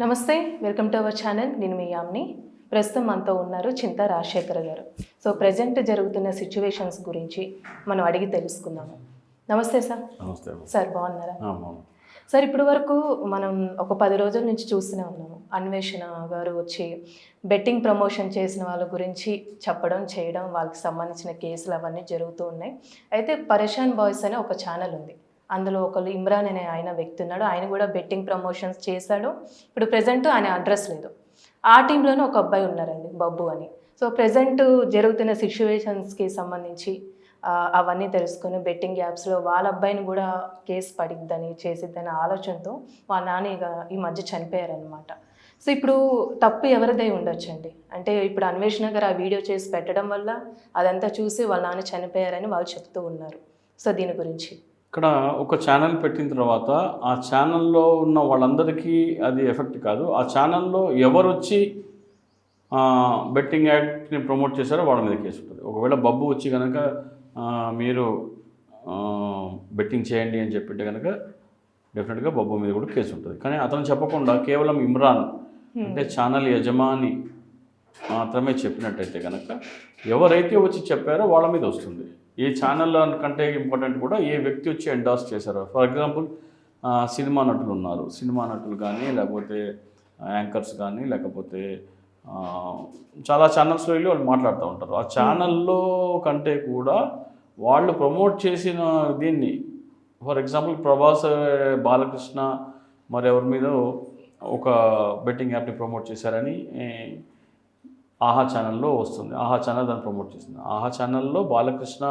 నమస్తే, welcome to our channel. నేను మీ యామ్ని. ప్రస్తుతం మనతో ఉన్నారు చింతా రాజశేఖర్ గారు. సో ప్రజెంట్ జరుగుతున్న సిచ్యువేషన్స్ గురించి మనం అడిగి తెలుసుకుందాము. నమస్తే సార్. నమస్తే సార్, బాగున్నారా? సార్, ఇప్పటి వరకు మనం ఒక 10 రోజుల నుంచి చూస్తూనే ఉన్నాము. అన్వేషణ గారు వచ్చి బెట్టింగ్ ప్రమోషన్ చేసిన వాళ్ళ గురించి చెప్పడం చేయడం, వాళ్ళకి సంబంధించిన కేసులు అవన్నీ జరుగుతూ ఉన్నాయి. అయితే పరేషాన్ బాయ్స్ అనే ఒక ఛానల్ ఉంది. అందులో ఒకళ్ళు ఇమ్రాన్ అనే ఆయన వ్యక్తి ఉన్నాడు. ఆయన కూడా బెట్టింగ్ ప్రమోషన్స్ చేశాడు. ఇప్పుడు ప్రెజెంట్ ఆయన అడ్రస్ లేదు. ఆ టీంలోనే ఒక అబ్బాయి ఉన్నారండి, బబ్బు అని. సో ప్రెజెంట్ జరుగుతున్న సిచ్యువేషన్స్కి సంబంధించి అవన్నీ తెలుసుకుని బెట్టింగ్ యాప్స్లో వాళ్ళ అబ్బాయిని కూడా కేసు పడిద్దని చేసిద్దని ఆలోచనతో వాళ్ళ నాన్న ఈ మధ్య చనిపోయారనమాట. సో ఇప్పుడు తప్పు ఎవరిదై ఉండొచ్చండి? అంటే ఇప్పుడు అన్వేషణ గారు ఆ వీడియో చేసి పెట్టడం వల్ల అదంతా చూసి వాళ్ళ నాన్న చనిపోయారని వాళ్ళు చెప్తూ ఉన్నారు. సో దీని గురించి ఇక్కడ ఒక ఛానల్ పెట్టిన తర్వాత ఆ ఛానల్లో ఉన్న వాళ్ళందరికీ అది ఎఫెక్ట్ కాదు. ఆ ఛానల్లో ఎవరు వచ్చి బెట్టింగ్ యాక్ట్ని ప్రమోట్ చేశారో వాళ్ళ మీద కేసు ఉంటుంది. ఒకవేళ బబ్బు వచ్చి కనుక మీరు బెట్టింగ్ చేయండి అని చెప్పింటే కనుక డెఫినెట్గా బబ్బు మీద కూడా కేసు ఉంటుంది. కానీ అతను చెప్పకుండా కేవలం ఇమ్రాన్ అంటే ఛానల్ యజమాని మాత్రమే చెప్పినట్టయితే కనుక ఎవరైతే వచ్చి చెప్పారో వాళ్ళ మీద వస్తుంది. ఈ ఛానల్ కంటే ఇంపార్టెంట్ కూడా ఏ వ్యక్తి వచ్చి ఎండార్స్ చేశారో. ఫర్ ఎగ్జాంపుల్ సినిమా నటులు ఉన్నారు. సినిమా నటులు కానీ లేకపోతే యాంకర్స్ కానీ లేకపోతే చాలా ఛానల్స్లో వెళ్ళి వాళ్ళు మాట్లాడుతూ ఉంటారు. ఆ ఛానల్లో కంటే కూడా వాళ్ళు ప్రమోట్ చేసిన దీన్ని, ఫర్ ఎగ్జాంపుల్ ప్రభాస్ బాలకృష్ణ మరి ఎవరి మీద ఒక బెట్టింగ్ యాప్ని ప్రమోట్ చేశారని ఆహా ఛానల్లో వస్తుంది. ఆహా ఛానల్ దాన్ని ప్రమోట్ చేస్తుంది. ఆహా ఛానల్లో బాలకృష్ణ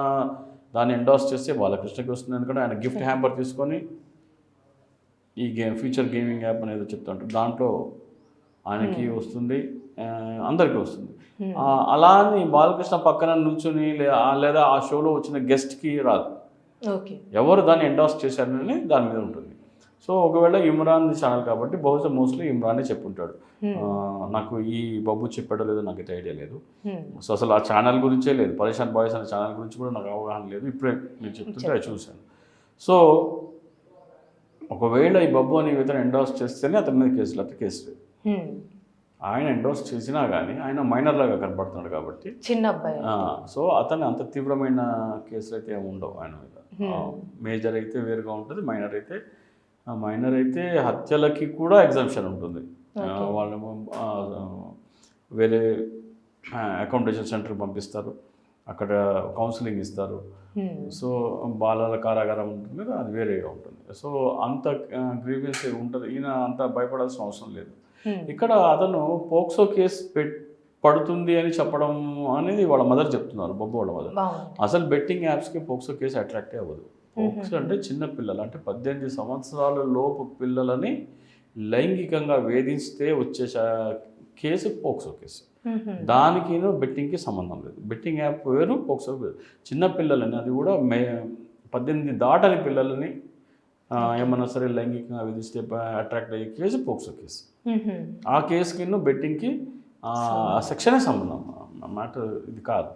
దాన్ని ఎండార్స్ చేస్తే బాలకృష్ణకి వస్తుంది. ఎందుకంటే ఆయన గిఫ్ట్ హ్యాంపర్ తీసుకొని ఈ ఫ్యూచర్ గేమింగ్ యాప్ అనేది చెప్తుంటారు, దాంట్లో ఆయనకి వస్తుంది, అందరికీ వస్తుంది. అలా అని బాలకృష్ణ పక్కన నుంచుని లేదా ఆ షోలో వచ్చిన గెస్ట్కి రాదు. ఎవరు దాన్ని ఎండార్స్ చేశారని దాని మీద ఉంటుంది. సో ఒకవేళ ఇమ్రాన్ ఛానల్ కాబట్టి బహుశా మోస్ట్లీ ఇమ్రానే చెప్పుంటాడు. నాకు ఈ బబ్బు చెప్పాడో లేదో నాకు అయితే ఐడియా లేదు. సో అసలు ఆ ఛానల్ గురించే లేదు, పరేషాన్ బాయ్స్ అనే ఛానల్ గురించి కూడా నాకు అవగాహన లేదు. ఇప్పుడే మీరు చెప్తుంటే అది చూశాను. సో ఒకవేళ ఈ బబ్బు అనే విధంగా ఎండార్స్ చేస్తేనే అతని మీద కేసులు, అట్లా కేసు లేదు. ఆయన ఎండార్స్ చేసినా కానీ ఆయన మైనర్ లాగా కనపడుతున్నాడు కాబట్టి చిన్న అబ్బాయి. సో అతను అంత తీవ్రమైన కేసులు అయితే ఏమి ఉండవు ఆయన మీద. మేజర్ అయితే వేరుగా ఉంటుంది, మైనర్ అయితే హత్యలకి కూడా ఎగ్జామ్షన్ ఉంటుంది. వాళ్ళు వేరే అకామిడేషన్ సెంటర్కి పంపిస్తారు, అక్కడ కౌన్సిలింగ్ ఇస్తారు. సో బాలల కారాగారం ఉంటుంది కదా, అది వేరేగా ఉంటుంది. సో అంత గ్రీవియన్స్ ఉంటుంది. ఈయన అంత భయపడాల్సిన అవసరం లేదు. ఇక్కడ అతను పోక్సో కేసు పడుతుంది అని చెప్పడం అనేది వాళ్ళ మదర్ చెప్తున్నారు, బొబ్బు వాళ్ళ మదర్. అసలు బెట్టింగ్ యాప్స్కి పోక్సో కేసు అట్రాక్టే అవ్వదు. పోక్సో అంటే చిన్న పిల్లలు, అంటే 18 సంవత్సరాల లోపు పిల్లలని లైంగికంగా వేధిస్తే వచ్చే కేసు పోక్సో కేసు. దానికి బెట్టింగ్కి సంబంధం లేదు. బెట్టింగ్ యాప్ వేరు, పోక్సో వేరు. చిన్న పిల్లలని, అది కూడా 18 దాటని పిల్లలని ఏమన్నా సరే లైంగికంగా వేధిస్తే అట్రాక్ట్ అయ్యే కేసు పోక్సో కేసు. ఆ కేసుకి బెట్టింగ్కి ఆ సెక్షనే సంబంధం, మ్యాటర్ ఇది కాదు.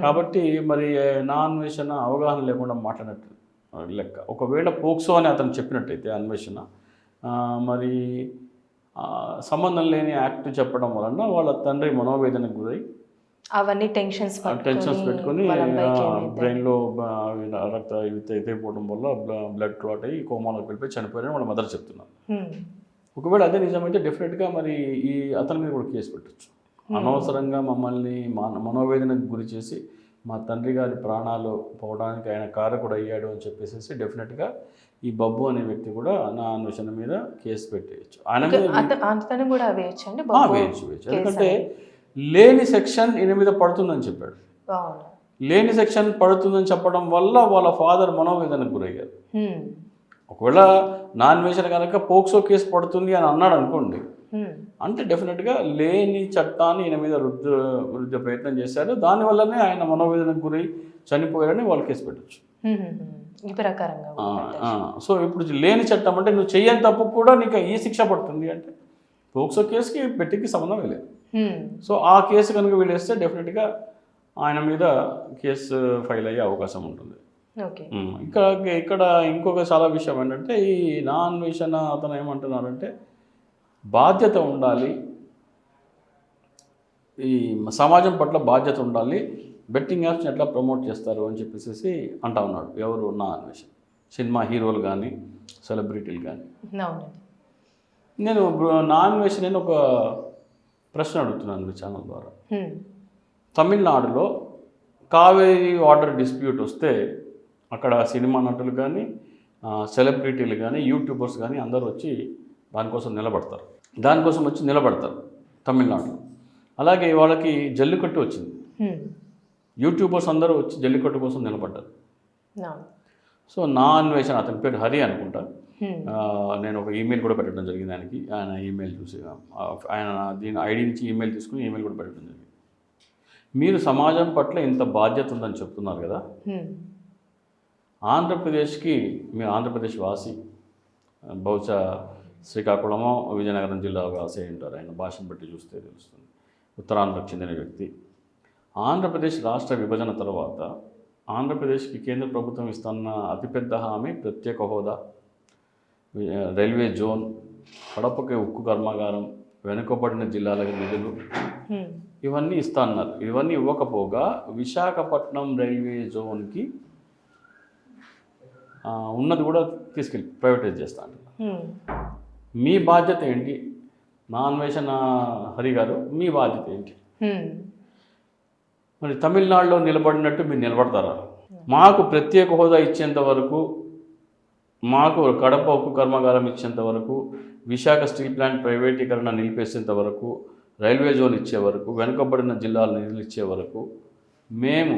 కాబట్టి మరి నా అన్వేషణ అవగాహన లేకుండా మాట్లాడినట్టు లెక్క. ఒకవేళ పోక్సో అని అతను చెప్పినట్టయితే అన్వేషణ మరి సంబంధం లేని యాక్ట్ చెప్పడం వలన వాళ్ళ తండ్రి మనోవేదనకు గురై అవన్నీ టెన్షన్స్ పెట్టుకొని బ్రెయిన్లో రక్త అయిపోవడం వల్ల బ్లడ్ క్లాట్ అయ్యి కోమాలోకి వెళ్ళిపోయి చనిపోయారని వాళ్ళ మదర్ చెప్తున్నారు. ఒకవేళ అదే నిజమైతే డెఫినెట్గా మరి ఈ అతని మీద కూడా కేసు పెట్టచ్చు. అనవసరంగా మమ్మల్ని మనోవేదనకు గురి చేసి మా తండ్రి గారి ప్రాణాలు పోవడానికి ఆయన కారకుడు అయ్యాడు అని చెప్పేసి డెఫినెట్గా ఈ బబ్బు అనే వ్యక్తి కూడా నా అన్వేషణ మీద కేసు పెట్టేయచ్చు. ఆయన కూడా వేయచ్చు. ఎందుకంటే లేని సెక్షన్ ఈయన మీద పడుతుందని చెప్పాడు. లేని సెక్షన్ పడుతుందని చెప్పడం వల్ల వాళ్ళ ఫాదర్ మనోవేదనకు గురయ్యారు. ఒకవేళ నా అన్వేషణ కనుక పోక్సో కేసు పడుతుంది అని అన్నాడు అనుకోండి, అంటే డెఫినెట్గా లేని చట్టాన్ని ఈయన మీద రుద్దే ప్రయత్నం చేశారు. దానివల్లనే ఆయన మనోవేదనకు గురై చనిపోయారని వాళ్ళు కేసు పెట్టచ్చు. సో ఇప్పుడు లేని చట్టం అంటే నువ్వు చెయ్యని తప్పు కూడా నీకు ఈ శిక్ష పడుతుంది అంటే పోక్సో కేసుకి బెట్టింగ్కి సంబంధం లేదు. సో ఆ కేసు కనుక వీళ్ళేస్తే డెఫినెట్గా ఆయన మీద కేసు ఫైల్ అయ్యే అవకాశం ఉంటుంది. ఇక్కడ ఇంకొక చాలా విషయం ఏంటంటే, ఈ నా అన్వేషణ అతను ఏమంటున్నారంటే బాధ్యత ఉండాలి, ఈ సమాజం పట్ల బాధ్యత ఉండాలి, బెట్టింగ్ యాప్స్ని ఎట్లా ప్రమోట్ చేస్తారు అని చెప్పేసి అంటా ఉన్నాడు. ఎవరు? నా అన్వేషణ. సినిమా హీరోలు కానీ సెలబ్రిటీలు కానీ. అవునండి. నేను నా అన్వేషణ నేను ఒక ప్రశ్న అడుగుతున్నాను మీ ఛానల్ ద్వారా. తమిళనాడులో కావేరీ వాటర్ డిస్ప్యూట్ వస్తే అక్కడ సినిమా నటులు కానీ సెలబ్రిటీలు కానీ యూట్యూబర్స్ కానీ అందరూ వచ్చి దానికోసం వచ్చి నిలబడతారు తమిళనాడులో. అలాగే వాళ్ళకి జల్లికట్టు వచ్చింది, యూట్యూబర్స్ అందరూ వచ్చి జల్లికట్టు కోసం నిలబడ్డారు. సో నా అన్వేషణ, అతని పేరు హరి అనుకుంటా, నేను ఒక ఈమెయిల్ కూడా పెట్టడం జరిగింది ఆయనకి. ఆయన ఈమెయిల్ చూసి ఆయన దీని ఐడి నుంచి ఈమెయిల్ తీసుకుని ఈమెయిల్ కూడా పెట్టడం జరిగింది. మీరు సమాజం పట్ల ఇంత బాధ్యత ఉందని చెప్తున్నారు కదా, ఆంధ్రప్రదేశ్కి, మీరు ఆంధ్రప్రదేశ్ వాసి, బహుశా శ్రీకాకుళమో విజయనగరం జిల్లా వాసి ఉంటారు, ఆయన భాషను బట్టి చూస్తే తెలుస్తుంది, ఉత్తరాంధ్రకు చెందిన వ్యక్తి. ఆంధ్రప్రదేశ్ రాష్ట్ర విభజన తర్వాత ఆంధ్రప్రదేశ్కి కేంద్ర ప్రభుత్వం ఇస్తున్న అతిపెద్ద హామీ ప్రత్యేక హోదా, రైల్వే జోన్, కడపకి ఉక్కు కర్మాగారం, వెనుకబడిన జిల్లాలకు నిధులు, ఇవన్నీ ఇస్తా అన్నారు. ఇవన్నీ ఇవ్వకపోగా విశాఖపట్నం రైల్వే జోన్కి ఉన్నది కూడా తీసుకెళ్ళి ప్రైవేటైజ్ చేస్తా అంటున్నారు. మీ బాధ్యత ఏంటి? నా అన్వేషణ హరి గారు, మీ బాధ్యత ఏంటి? మరి తమిళనాడులో నిలబడినట్టు మీరు నిలబడతారా? మాకు ప్రత్యేక హోదా ఇచ్చేంత వరకు, మాకు కడప ఉక్కు కర్మాగారం ఇచ్చేంత వరకు, విశాఖ స్టీల్ ప్లాంట్ ప్రైవేటీకరణ నిలిపేసేంత వరకు, రైల్వే జోన్ ఇచ్చే వరకు, వెనుకబడిన జిల్లాల నిధులు ఇచ్చే వరకు మేము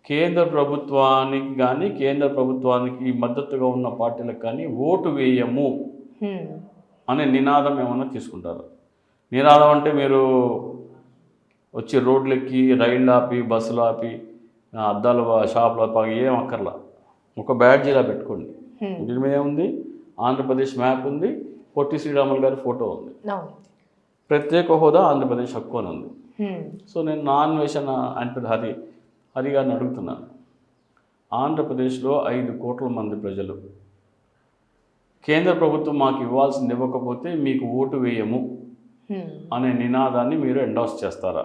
కేంద్ర ప్రభుత్వానికి కానీ కేంద్ర ప్రభుత్వానికి మద్దతుగా ఉన్న పార్టీలకు కానీ ఓటు వేయము అనే నినాదం ఏమన్నా తీసుకుంటారు? నినాదం అంటే మీరు వచ్చి రోడ్లెక్కి, రైళ్ళు ఆపి, బస్సులు ఆపి, అద్దాల షాపులు ఆపి ఏం అక్కర్లా, ఒక బ్యాడ్జ్ ఇలా పెట్టుకోండి. దీని మీద ఏముంది? ఆంధ్రప్రదేశ్ మ్యాప్ ఉంది, పొట్టి శ్రీరాములు గారి ఫోటో ఉంది, ప్రత్యేక హోదా ఆంధ్రప్రదేశ్ హక్కు అని ఉంది. సో నేను నా అన్వేషణ అంటే హరి గారిని అడుగుతున్నాను, ఆంధ్రప్రదేశ్లో 5 కోట్ల మంది ప్రజలు కేంద్ర ప్రభుత్వం మాకు ఇవ్వాల్సింది ఇవ్వకపోతే మీకు ఓటు వేయము అనే నినాదాన్ని మీరు ఎండోర్స్ చేస్తారా?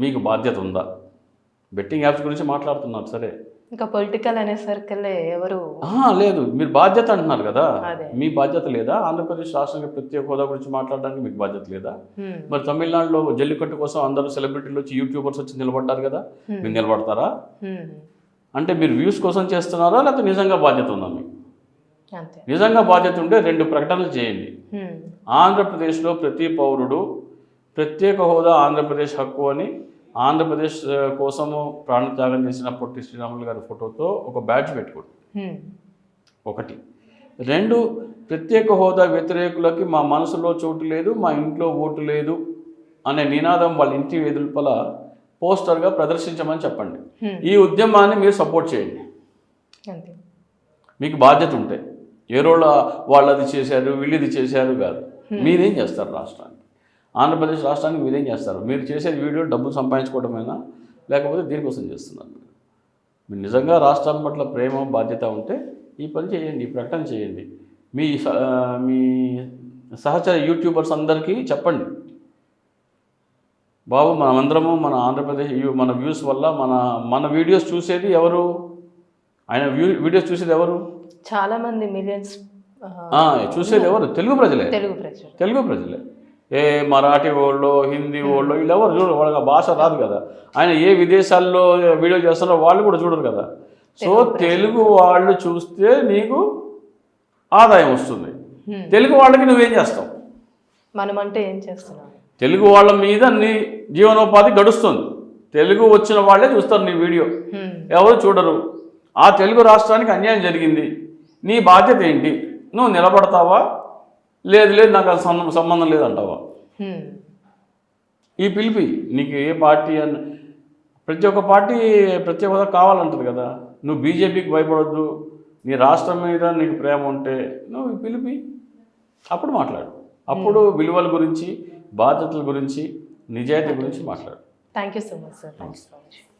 మీకు బాధ్యత ఉందా? బెట్టింగ్ యాప్స్ గురించి మాట్లాడుతున్నారు సరే, ఇంకా పొలిటికల్ అనే సర్కిల్ ఎవరు లేదు, మీరు బాధ్యత అంటున్నారు కదా, మీ బాధ్యత లేదా? ఆంధ్రప్రదేశ్ రాష్ట్రానికి ప్రత్యేక హోదా గురించి మాట్లాడడానికి మీకు బాధ్యత లేదా? మరి తమిళనాడులో జల్లికట్టు కోసం అందరూ సెలబ్రిటీలు వచ్చి, యూట్యూబర్స్ వచ్చి నిలబడ్డారు కదా, మీరు నిలబడతారా? అంటే మీరు వ్యూస్ కోసం చేస్తున్నారా, లేకపోతే నిజంగా బాధ్యత ఉందా మీకు? నిజంగా బాధ్యత ఉంటే 2 ప్రకటనలు చేయండి. ఆంధ్రప్రదేశ్లో ప్రతి పౌరుడు ప్రత్యేక హోదా ఆంధ్రప్రదేశ్ హక్కు అని, ఆంధ్రప్రదేశ్ కోసము ప్రాణత్యాగం చేసిన పొట్టి శ్రీరాములు గారి ఫోటోతో ఒక బ్యాడ్జ్ పెట్టుకోండి. 1. 2, ప్రత్యేక హోదా వ్యతిరేకులకి మా మనసులో చోటు లేదు, మా ఇంట్లో ఓటు లేదు అనే నినాదం వాళ్ళ ఇంటి వెలుపల పోస్టర్గా ప్రదర్శించమని చెప్పండి. ఈ ఉద్యమాన్ని మీరు సపోర్ట్ చేయండి. మీకు బాధ్యత ఉంటే, ఏ రోజు వాళ్ళది చేశారు వీళ్ళది చేశారు కాదు, మీరేం చేస్తారు రాష్ట్రానికి, ఆంధ్రప్రదేశ్ రాష్ట్రానికి మీరేం చేస్తారు? మీరు చేసే వీడియో డబ్బులు సంపాదించుకోవడమేనా, లేకపోతే దీనికోసం చేస్తున్నారు? మీరు నిజంగా రాష్ట్రాల పట్ల ప్రేమ బాధ్యత ఉంటే ఈ పని చేయండి, ఈ ప్రకటన చేయండి. మీ సహచర యూట్యూబర్స్ అందరికీ చెప్పండి, బాబు మనమందరము మన ఆంధ్రప్రదేశ్ మన వ్యూస్ వల్ల మన వీడియోస్ చూసేది ఎవరు? ఆయన వీడియోస్ చూసేది ఎవరు? చాలా మంది మిలియన్స్ చూసేది ఎవరు? తెలుగు ప్రజలే. తెలుగు ప్రజలే. ఏ మరాఠీ వాళ్ళు, హిందీ వాళ్ళు, వీళ్ళు ఎవరు చూడరు, వాళ్ళకి భాష రాదు కదా. ఆయన ఏ విదేశాల్లో వీడియో చేస్తారో వాళ్ళు కూడా చూడరు కదా. సో తెలుగు వాళ్ళు చూస్తే నీకు ఆదాయం వస్తుంది, తెలుగు వాళ్ళకి నువ్వేం చేస్తావు? మనం అంటే ఏం చేస్తున్నాం? తెలుగు వాళ్ళ మీద నీ జీవనోపాధి గడుస్తుంది, తెలుగు వచ్చిన వాళ్ళే చూస్తారు నీ వీడియో, ఎవరు చూడరు. ఆ తెలుగు రాష్ట్రానికి అన్యాయం జరిగింది, నీ బాధ్యత ఏంటి? నువ్వు నిలబడతావా, లేదు నాకు అది సంబంధం లేదంటావా? ఈ పిలిపి నీకు ఏ పార్టీ అని, ప్రతి ఒక్క పార్టీ ప్రత్యేక హోదా కావాలంటుంది కదా. నువ్వు బీజేపీకి భయపడొద్దు, నీ రాష్ట్రం మీద నీకు ప్రేమ ఉంటే నువ్వు పిలిపి అప్పుడు మాట్లాడు. అప్పుడు విలువల గురించి, బాధ్యతల గురించి, నిజాయితీ గురించి మాట్లాడు. Thank you so much sir.